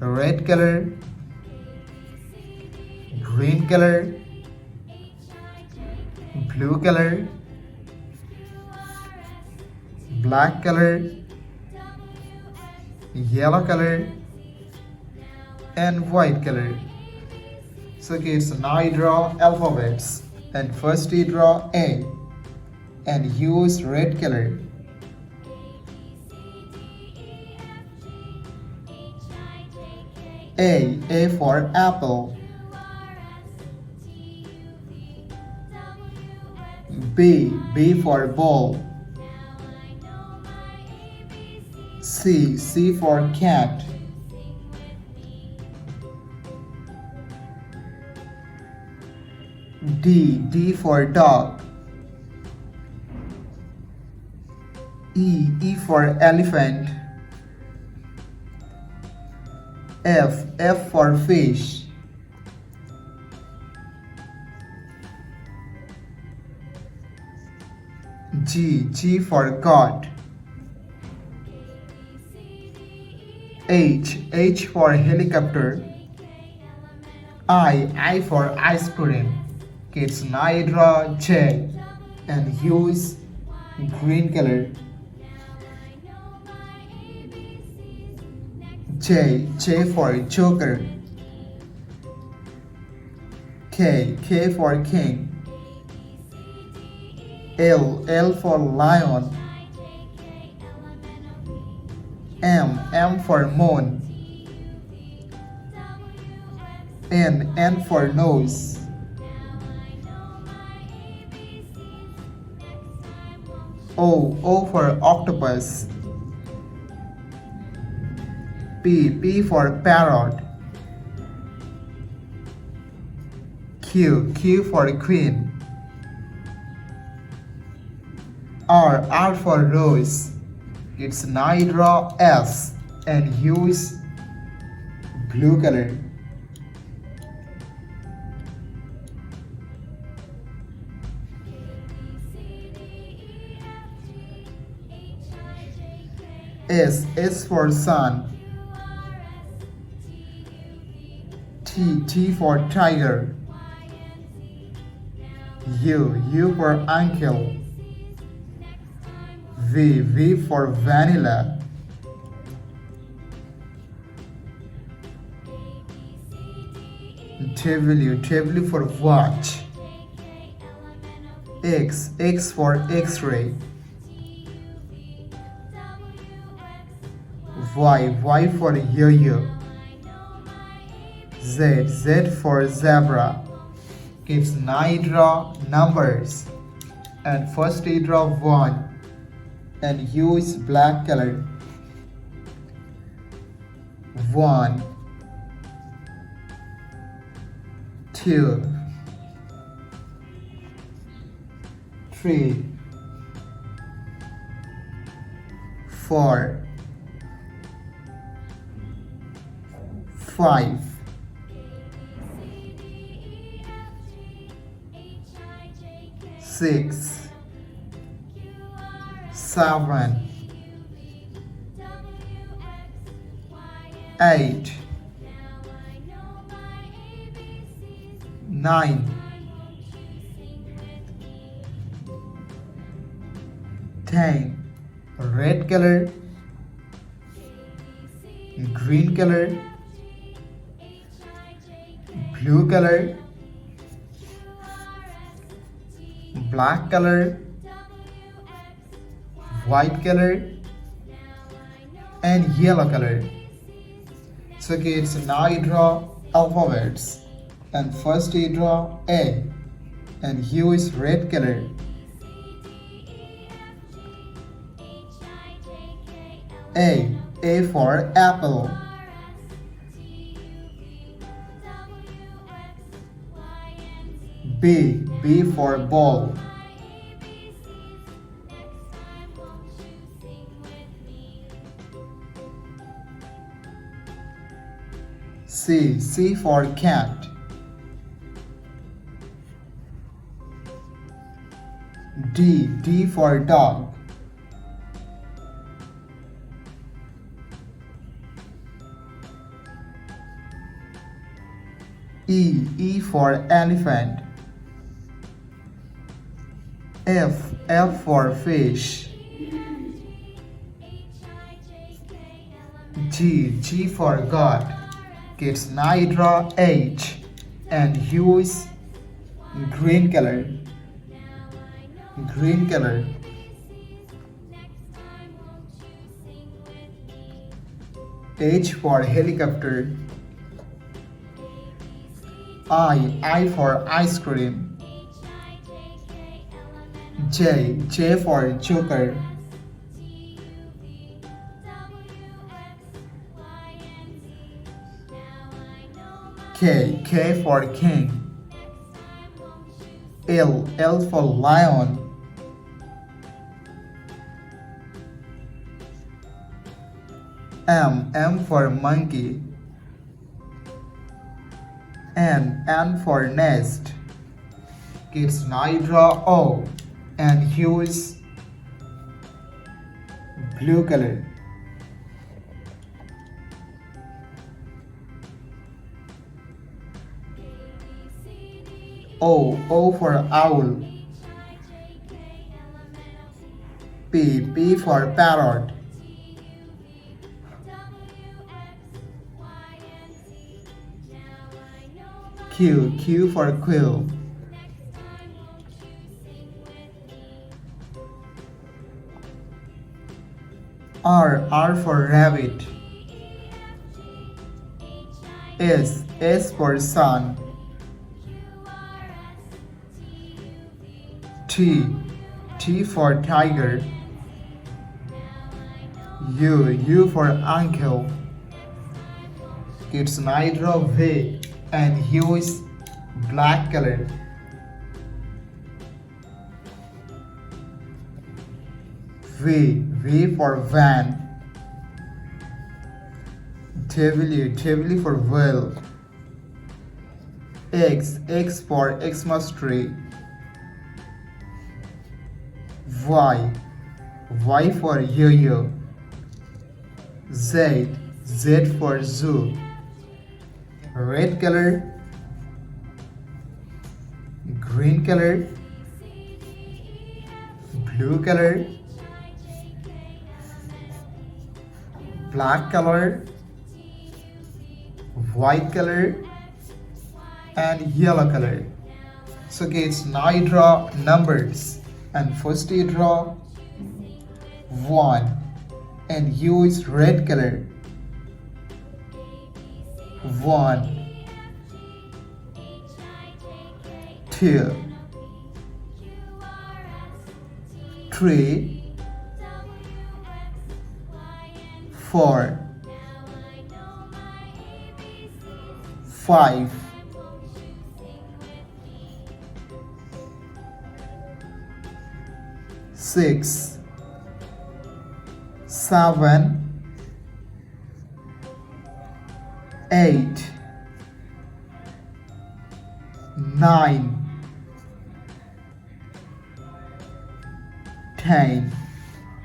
red color, green color, blue color, black color, yellow color, and white color. So kids, now you draw alphabets, and first you draw A and use red color. A for apple. B for ball. C for cat. D for dog. E for elephant. F for fish. G for God. H for helicopter. I for ice cream. Kids, now you draw J and use green color. J for joker. K for king. L for lion. M for moon. N for nose. O for octopus. P for parrot. Q for queen. R for rose. It's now you draw S and use blue color. S for sun. T for tiger. U for uncle. V for vanilla. W for watch. X for x-ray. Y for yo-yo. Z for zebra. Kids, now you draw numbers, and first you draw 1 and use black color. 1 2 3 4 5 6 7 8 9 10. Red color, green color, blue color, black color, white color, and yellow color. So kids, now you draw alphabets, and first you draw A and use red color. A for apple. B for ball. C for cat. D for dog. E for elephant. F for fish. G for God. Kids, now you draw H and use green color. Green color. H for helicopter. I for ice cream. J for joker. K for king. L for lion. M for monkey. N for nest. Kids, now you draw O and use blue color. O for owl. P for parrot. Q for quill. R for rabbit. S for sun. T for tiger. U for uncle. Kids, now draw V and use black color. V for van. W for whale. X for Xmas tree. Y for yo-yo. Z for zoo. Red color, green color, blue color, black color, white color, and yellow color. So kids, now you draw numbers, and first you draw 1 and use red color. 1, 2, 3, 4, 5, 6, 7, 8, 9, 10.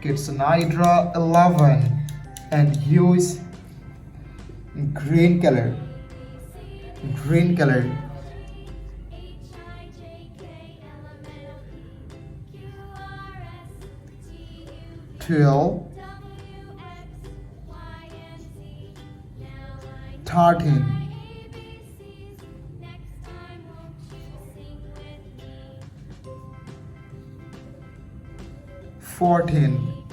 Kids, now you draw 11 and use green color. 12, 13, 14,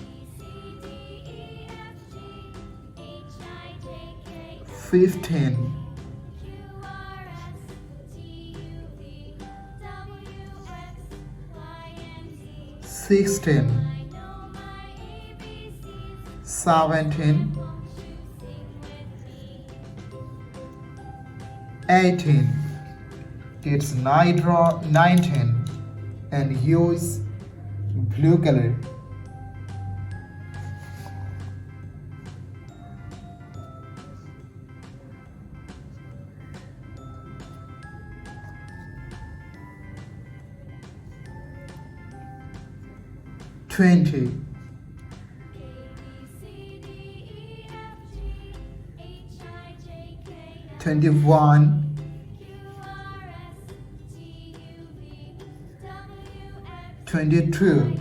15, 16, 17, 18. Kids, now you draw 19 and use blue color. 20, 21, 22,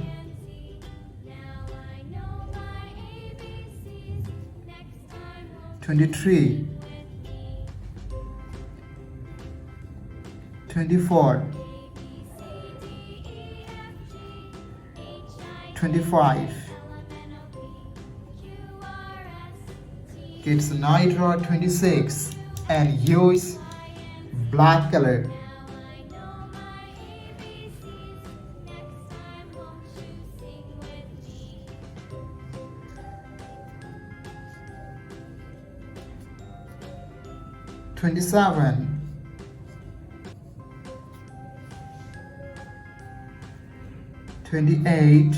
23, 24, 25. Kids, now you draw 26 and use black color. Twenty-seven, 28,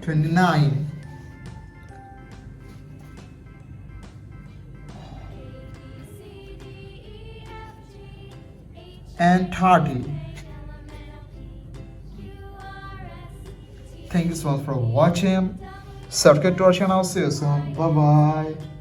29, and 30. Thank you so much for watching. Subscribe to our channel. See you soon. Bye bye.